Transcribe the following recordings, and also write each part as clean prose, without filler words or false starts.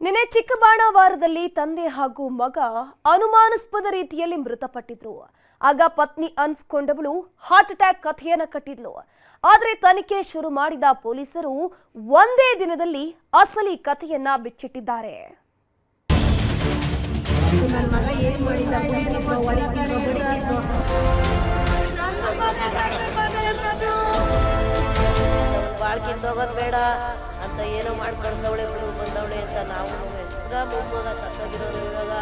ನಿನ್ನೆ ಚಿಕ್ಕಬಾಣಾವರದಲ್ಲಿ ತಂದೆ ಹಾಗೂ ಮಗ ಅನುಮಾನಾಸ್ಪದ ರೀತಿಯಲ್ಲಿ ಮೃತಪಟ್ಟಿದ್ರು. ಆಗ ಪತ್ನಿ ಅನ್ಸ್ಕೊಂಡವಳು ಹಾರ್ಟ್ ಅಟ್ಯಾಕ್ ಕಥೆಯನ್ನ ಕಟ್ಟಿದ್ಲು. ಆದರೆ ತನಿಖೆ ಶುರು ಮಾಡಿದ ಪೊಲೀಸರು ಒಂದೇ ದಿನದಲ್ಲಿ ಅಸಲಿ ಕಥೆಯನ್ನ ಬಿಚ್ಚಿಟ್ಟಿದ್ದಾರೆ. ಬಾಳ್ಕಿಂದೋಗೋದು ಬೇಡ ಅಂತ ಏನೋ ಮಾಡಿ ಕಳ್ಸವಳೆ ಬಿಡು ಬಂದವಳೆ ಅಂತ ನಾವು ಮೊಮ್ಮಗ ಸತ್ತೋಗಿರೋರು ಇವಾಗ.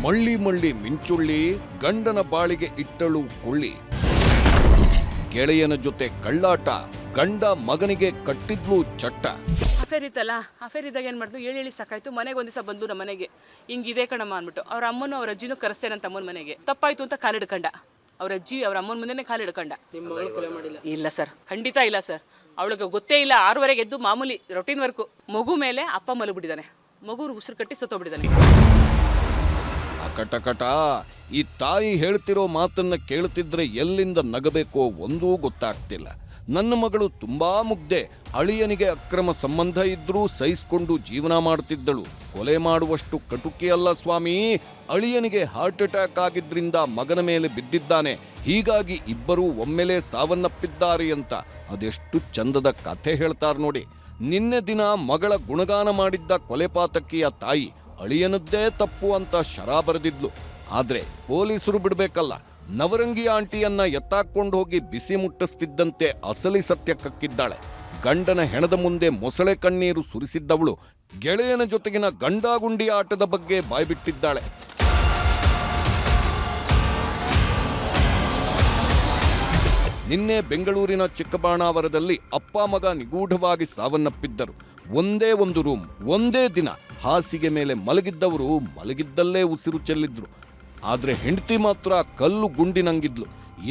ಮಳ್ಳಿ ಮಳ್ಳಿ ಮಿಂಚುಳ್ಳಿ ಗಂಡನ ಬಾಳಿಗೆ ಇಟ್ಟಳು ಕೊಳ್ಳಿ. ಗೆಳೆಯನ ಜೊತೆ ಕಳ್ಳಾಟ, ಗಂಡ ಮಗನಿಗೆ ಕಟ್ಟಿದ್ಲು ಚಟ್ಟ. ಅಫೇರ್ ಇತ್ತಲ್ಲ, ಅಫೇರ್ ಇದ್ದಾಗ ಏನು ಮಾಡಿದ್ರು ಹೇಳಿ ಸಾಕಾಯ್ತು. ಮನೆಗೆ ಒಂದಿವಸ ಬಂದು ನಮ್ಮ ಮನೆಗೆ ಹಿಂಗಿದೆ ಕಣಮ್ಮ ಅಂದ್ಬಿಟ್ಟು ಅವ್ರ ಅಮ್ಮನೂ ಅವ್ರ ಅಜ್ಜಿನೂ ಕರೆಸ್ತೇನೆ ಅಂತ ಅಮ್ಮನ ಮನೆಗೆ. ತಪ್ಪಾಯ್ತು ಅಂತ ಕಾಲಿಡ್ಕಂಡ. ಅವ್ರ ಅಜ್ಜಿ ಅವ್ರ ಅಮ್ಮನ ಮುಂದೆನೇ ಕಾಲಿಡ್ಕಂಡ. ಇಲ್ಲ ಸರ್, ಖಂಡಿತ ಇಲ್ಲ ಸರ್. ಅವಳಿಗೆ ಗೊತ್ತೇ ಇಲ್ಲ. 6:30 ಎದ್ದು ಮಾಮೂಲಿ ರೊಟೀನ್ ವರ್ಕು. ಮಗು ಮೇಲೆ ಅಪ್ಪ ಮಲಗಿಬಿಟ್ಟಿದ್ದಾನೆ. ಮಗು ಉಸಿರು ಕಟ್ಟಿ ಸತ್ತೋಗ್ಬಿಟ್ಟಿದ್ದಾನೆ. ಅಕಟಕಟ ಈ ತಾಯಿ ಹೇಳ್ತಿರೋ ಮಾತನ್ನ ಕೇಳ್ತಿದ್ರೆ ಎಲ್ಲಿಂದ ನಗಬೇಕೋ ಒಂದೂ ಗೊತ್ತಾಗ್ತಿಲ್ಲ. ನನ್ನ ಮಗಳು ತುಂಬಾ ಮುಗ್ಧೆ. ಅಳಿಯನಿಗೆ ಅಕ್ರಮ ಸಂಬಂಧ ಇದ್ರೂ ಸಹಿಸಿಕೊಂಡು ಜೀವನ ಮಾಡ್ತಿದ್ದಳು. ಕೊಲೆ ಮಾಡುವಷ್ಟು ಕಟುಕಿ ಅಲ್ಲ ಸ್ವಾಮಿ. ಅಳಿಯನಿಗೆ ಹಾರ್ಟ್ ಅಟ್ಯಾಕ್ ಆಗಿದ್ರಿಂದ ಮಗನ ಮೇಲೆ ಬಿದ್ದಿದ್ದಾನೆ. ಹೀಗಾಗಿ ಇಬ್ಬರೂ ಒಮ್ಮೆಲೆ ಸಾವನ್ನಪ್ಪಿದ್ದಾರೆ ಅಂತ ಅದೆಷ್ಟು ಚಂದದ ಕಥೆ ಹೇಳ್ತಾರ ನೋಡಿ. ನಿನ್ನೆ ದಿನ ಮಗಳ ಗುಣಗಾನ ಮಾಡಿದ್ದ ಕೊಲೆಪಾತಕಿಯ ತಾಯಿ ಅಳಿಯನದ್ದೇ ತಪ್ಪು ಅಂತ ಶರಾ ಬರೆದಿದ್ಲು. ಆದ್ರೆ ಪೊಲೀಸರು ಬಿಡ್ಬೇಕಲ್ಲ. ನವರಂಗಿ ಆಂಟಿಯನ್ನ ಎತ್ತಾಕೊಂಡು ಹೋಗಿ ಬಿಸಿ ಮುಟ್ಟಿಸ್ತಿದ್ದಂತೆ ಅಸಲಿ ಸತ್ಯ ಕಕ್ಕಿದ್ದಾಳೆ. ಗಂಡನ ಹೆಣದ ಮುಂದೆ ಮೊಸಳೆ ಕಣ್ಣೀರು ಸುರಿಸಿದ್ದವಳು ಗೆಳೆಯನ ಜೊತೆಗಿನ ಗಂಡಾಗುಂಡಿ ಆಟದ ಬಗ್ಗೆ ಬಾಯ್ಬಿಟ್ಟಿದ್ದಾಳೆ. ನಿನ್ನೆ ಬೆಂಗಳೂರಿನ ಚಿಕ್ಕಬಾಣಾವರದಲ್ಲಿ ಅಪ್ಪ ಮಗ ನಿಗೂಢವಾಗಿ ಸಾವನ್ನಪ್ಪಿದ್ದರು. ಒಂದೇ ಒಂದು ರೂಮ್, ಒಂದೇ ದಿನ. ಹಾಸಿಗೆ ಮೇಲೆ ಮಲಗಿದ್ದವರು ಮಲಗಿದ್ದಲ್ಲೇ ಉಸಿರು ಚೆಲ್ಲಿದ್ರು. ಆದ್ರೆ ಹೆಂಡತಿ ಮಾತ್ರ ಕಲ್ಲು ಗುಂಡಿನಂಗಿದ್ಲು.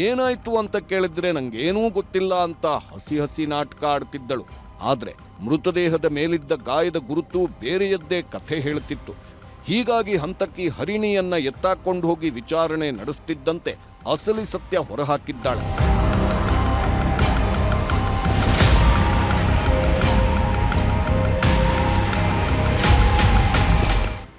ಏನಾಯ್ತು ಅಂತ ಕೇಳಿದ್ರೆ ನಂಗೇನೂ ಗೊತ್ತಿಲ್ಲ ಅಂತ ಹಸಿ ಹಸಿ ನಾಟಕ ಆಡ್ತಿದ್ದಳು. ಆದ್ರೆ ಮೃತದೇಹದ ಮೇಲಿದ್ದ ಗಾಯದ ಗುರುತು ಬೇರೆಯದ್ದೇ ಕಥೆ ಹೇಳುತ್ತಿತ್ತು. ಹೀಗಾಗಿ ಹಂತಕಿ ಹರಿಣಿಯನ್ನ ಎತ್ತಾಕೊಂಡು ಹೋಗಿ ವಿಚಾರಣೆ ನಡೆಸುತ್ತಿದ್ದಂತೆ ಅಸಲಿ ಸತ್ಯ ಹೊರಹಾಕಿದ್ದಾಳೆ.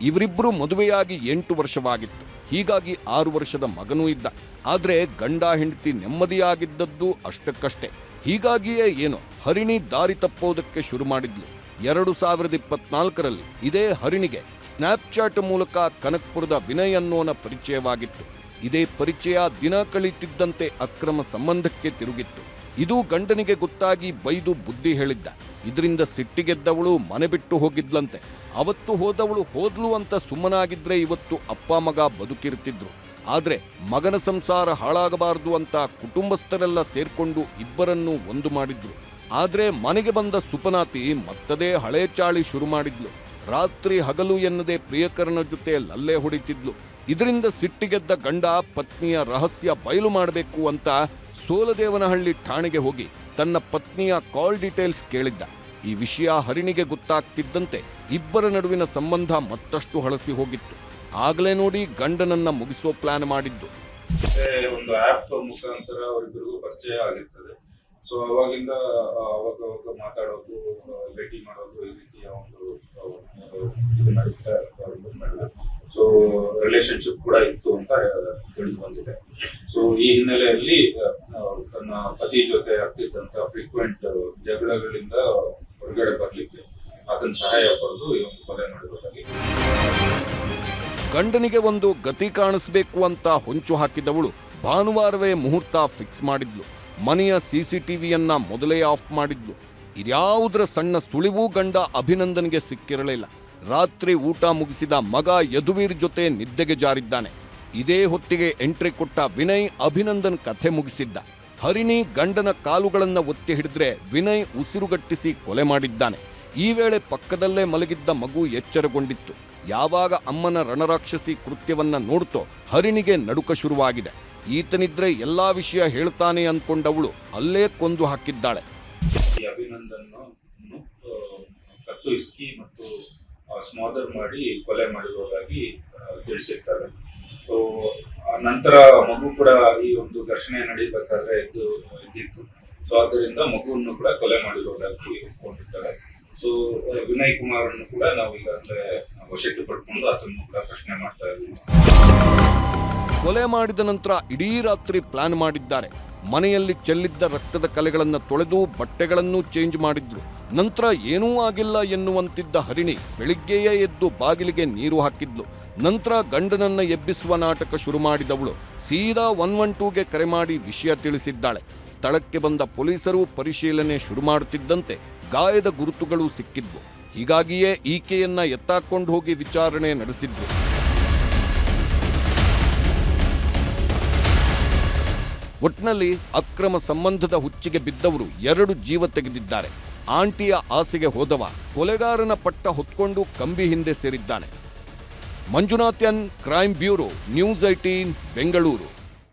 ಇವರಿಬ್ಬರು ಮದುವೆಯಾಗಿ 8 ವರ್ಷವಾಗಿತ್ತು. ಹೀಗಾಗಿ 6 ವರ್ಷದ ಮಗನೂ ಇದ್ದ. ಆದ್ರೆ ಗಂಡ ಹೆಂಡತಿ ನೆಮ್ಮದಿಯಾಗಿದ್ದದ್ದು ಅಷ್ಟಕ್ಕಷ್ಟೇ. ಹೀಗಾಗಿಯೇ ಏನೋ ಹರಿಣಿ ದಾರಿ ತಪ್ಪೋದಕ್ಕೆ ಶುರು ಮಾಡಿದ್ಲು. 2024ರಲ್ಲಿ ಇದೇ ಹರಿಣಿಗೆ ಸ್ನ್ಯಾಪ್ಚಾಟ್ ಮೂಲಕ ಕನಕ್ಪುರದ ವಿನಯ್ ಅನ್ನೋನ ಪರಿಚಯವಾಗಿತ್ತು. ಇದೇ ಪರಿಚಯ ದಿನ ಕಳೀತಿದ್ದಂತೆ ಅಕ್ರಮ ಸಂಬಂಧಕ್ಕೆ ತಿರುಗಿತ್ತು. ಇದು ಗಂಡನಿಗೆ ಗೊತ್ತಾಗಿ ಬೈದು ಬುದ್ಧಿ ಹೇಳಿದ್ದ. ಇದರಿಂದ ಸಿಟ್ಟಿಗೆದ್ದವಳು ಮನೆ ಬಿಟ್ಟು ಹೋಗಿದ್ಲಂತೆ. ಅವತ್ತು ಹೋದವಳು ಹೋದ್ಲು ಅಂತ ಸುಮ್ಮನಾಗಿದ್ರೆ ಇವತ್ತು ಅಪ್ಪ ಮಗ ಬದುಕಿರ್ತಿದ್ರು. ಆದ್ರೆ ಮಗನ ಸಂಸಾರ ಹಾಳಾಗಬಾರದು ಅಂತ ಕುಟುಂಬಸ್ಥರೆಲ್ಲ ಸೇರ್ಕೊಂಡು ಇಬ್ಬರನ್ನೂ ಒಂದು ಮಾಡಿದ್ರು. ಆದ್ರೆ ಮನೆಗೆ ಬಂದ ಸುಪನಾತಿ ಮತ್ತದೇ ಹಳೆ ಚಾಳಿ ಶುರು ಮಾಡಿದ್ಲು. ರಾತ್ರಿ ಹಗಲು ಎನ್ನದೆ ಪ್ರಿಯಕರನ ಜೊತೆ ಲಲ್ಲೆ ಹೊಡಿತಿದ್ಲು. ಇದರಿಂದ ಸಿಟ್ಟಿಗೆದ್ದ ಗಂಡ ಪತ್ನಿಯ ರಹಸ್ಯ ಬಯಲು ಮಾಡಬೇಕು ಅಂತ ಸೋಲದೇವನಹಳ್ಳಿ ಠಾಣೆಗೆ ಹೋಗಿ ತನ್ನ ಪತ್ನಿಯ ಕಾಲ್ ಡೀಟೇಲ್ಸ್ ಕೇಳಿದ್ದ. ಈ ವಿಷಯ ಹರಿಣಿಗೆ ಗೊತ್ತಾಗ್ತಿದ್ದಂತೆ ಇಬ್ಬರ ನಡುವಿನ ಸಂಬಂಧ ಮತ್ತಷ್ಟು ಹಳಸಿ ಹೋಗಿತ್ತು. ಆಗ್ಲೇ ನೋಡಿ ಗಂಡನನ್ನ ಮುಗಿಸೋ ಪ್ಲಾನ್ ಮಾಡಿದ್ದು. ಒಂದು ಆಪ್ ಮುಖಾಂತರ ಅವರಿಬ್ಬರಿಗೂ ಪರಿಚಯ ಆಗಿರ್ತದೆ. ಸೊ ಅವಾಗಿಂದ ಅವಾಗ ಮಾತಾಡೋದು, ಭೇಟಿ ಮಾಡೋದು, ಈ ರೀತಿಯ ಒಂದು ಇದು ನಡೀತಾ ಇರ್ತದೆ. ಸೊ ರಿಲೇಶನ್ಶಿಪ್ ಕೂಡ ಇತ್ತು ಅಂತ ತಿಳಿದು ಬಂದಿದೆ. ಸೊ ಈ ಹಿನ್ನೆಲೆಯಲ್ಲಿ ತನ್ನ ಪತಿ ಜೊತೆ ಆಗ್ತಿದ್ದಂತ ಫ್ರೀಕ್ವೆಂಟ್ ಜಗಳಗಳಿಂದ ಹೊರಗಡೆ ಬರ್ಲಿಕ್ಕೆ ಆತನ ಸಹಾಯ ಪಡೆದು ಈ ಒಂದು ಕೊಲೆ ಮಾಡಿರೋದಾಗಿ. ಗಂಡನಿಗೆ ಒಂದು ಗತಿ ಕಾಣಿಸ್ಬೇಕು ಅಂತ ಹೊಂಚು ಹಾಕಿದವಳು ಭಾನುವಾರವೇ ಮುಹೂರ್ತ ಫಿಕ್ಸ್ ಮಾಡಿದ್ಲು. ಮನೆಯ CCTVಯನ್ನ ಮೊದಲೇ ಆಫ್ ಮಾಡಿದ್ಲು. ಇದ್ಯಾವುದರ ಸಣ್ಣ ಸುಳಿವೂ ಗಂಡ ಅಭಿನಂದನ್ಗೆ ಸಿಕ್ಕಿರಲಿಲ್ಲ. ರಾತ್ರಿ ಊಟ ಮುಗಿಸಿದ ಮಗ ಯದುವೀರ್ ಜೊತೆ ನಿದ್ದೆಗೆ ಜಾರಿದ್ದಾನೆ. ಇದೇ ಹೊತ್ತಿಗೆ ಎಂಟ್ರಿ ಕೊಟ್ಟ ವಿನಯ್ ಅಭಿನಂದನ್ ಕಥೆ ಮುಗಿಸಿದ್ದ. ಹರಿಣಿ ಗಂಡನ ಕಾಲುಗಳನ್ನ ಒತ್ತಿ ಹಿಡಿದ್ರೆ ವಿನಯ್ ಉಸಿರುಗಟ್ಟಿಸಿ ಕೊಲೆ ಮಾಡಿದ್ದಾನೆ. ಈ ವೇಳೆ ಪಕ್ಕದಲ್ಲೇ ಮಲಗಿದ್ದ ಮಗು ಎಚ್ಚರಗೊಂಡಿತ್ತು. ಯಾವಾಗ ಅಮ್ಮನ ರಣರಾಕ್ಷಸಿ ಕೃತ್ಯವನ್ನ ನೋಡ್ತೋ ಹರಿಣಿಗೆ ನಡುಕ ಶುರುವಾಗಿದೆ. ಈತನಿದ್ರೆ ಎಲ್ಲಾ ವಿಷಯ ಹೇಳ್ತಾನೆ ಅನ್ಕೊಂಡವಳು ಅಲ್ಲೇ ಕೊಂದು ಹಾಕಿದ್ದಾಳೆ. ಅಭಿನಂದನ್ ಕತ್ತು ಇಸ್ಕಿ ಮತ್ತು ಸ್ಮಾದರ್ ಮಾಡಿ ಕೊಲೆ ಮಾಡಿರೋದಾಗಿ ತಿಳಿಸಿರ್ತಾರೆ. ಸೊ ನಂತರ ಮಗು ಕೂಡ ಈ ಒಂದು ಘರ್ಷಣೆ ನಡೀಬೇಕಾದ್ರೆ ಇದ್ದಿತ್ತು. ಸೊ ಆದ್ದರಿಂದ ಮಗುವನ್ನು ಕೂಡ ಕೊಲೆ ಮಾಡಿರೋದಾಗಿ ಇಟ್ಕೊಂಡಿರ್ತಾರೆ. ಸೊ ವಿನಯ್ ಕುಮಾರ್ ಅನ್ನು ಕೂಡ ನಾವು ಈಗಾಗಲೇ ವಶಕ್ಕೆ ಪಡ್ಕೊಂಡು ಆತನ್ನು ಕೂಡ ಪ್ರಶ್ನೆ ಮಾಡ್ತಾ ಇದ್ದೀವಿ. ಕೊಲೆ ಮಾಡಿದ ನಂತರ ಇಡೀ ರಾತ್ರಿ ಪ್ಲಾನ್ ಮಾಡಿದ್ದಾರೆ. ಮನೆಯಲ್ಲಿ ಚೆಲ್ಲಿದ್ದ ರಕ್ತದ ಕಲೆಗಳನ್ನು ತೊಳೆದು ಬಟ್ಟೆಗಳನ್ನು ಚೇಂಜ್ ಮಾಡಿದ್ರು. ನಂತರ ಏನೂ ಆಗಿಲ್ಲ ಎನ್ನುವಂತಿದ್ದ ಹರಿಣಿ ಬೆಳಿಗ್ಗೆಯೇ ಎದ್ದು ಬಾಗಿಲಿಗೆ ನೀರು ಹಾಕಿದ್ಲು. ನಂತರ ಗಂಡನನ್ನ ಎಬ್ಬಿಸುವ ನಾಟಕ ಶುರು ಮಾಡಿದವಳು ಸೀದಾ 112ಗೆ ಕರೆ ಮಾಡಿ ವಿಷಯ ತಿಳಿಸಿದ್ದಾಳೆ. ಸ್ಥಳಕ್ಕೆ ಬಂದ ಪೊಲೀಸರು ಪರಿಶೀಲನೆ ಶುರು ಮಾಡುತ್ತಿದ್ದಂತೆ ಗಾಯದ ಗುರುತುಗಳು ಸಿಕ್ಕಿದ್ವು. ಹೀಗಾಗಿಯೇ ಈಕೆಯನ್ನ ಎತ್ತಾಕೊಂಡು ಹೋಗಿ ವಿಚಾರಣೆ ನಡೆಸಿದ್ರು. ಒಟ್ನಲ್ಲಿ ಅಕ್ರಮ ಸಂಬಂಧದ ಹುಚ್ಚಿಗೆ ಬಿದ್ದವರು 2 ಜೀವ ತೆಗೆದಿದ್ದಾರೆ. ಆಂಟಿಯ ಆಸೆಗೆ ಹೋದವ ಕೊಲೆಗಾರನ ಪಟ್ಟ ಹೊತ್ಕೊಂಡು ಕಂಬಿ ಹಿಂದೆ ಸೇರಿದ್ದಾನೆ. Manjunath N, crime bureau, news 18, Bengaluru.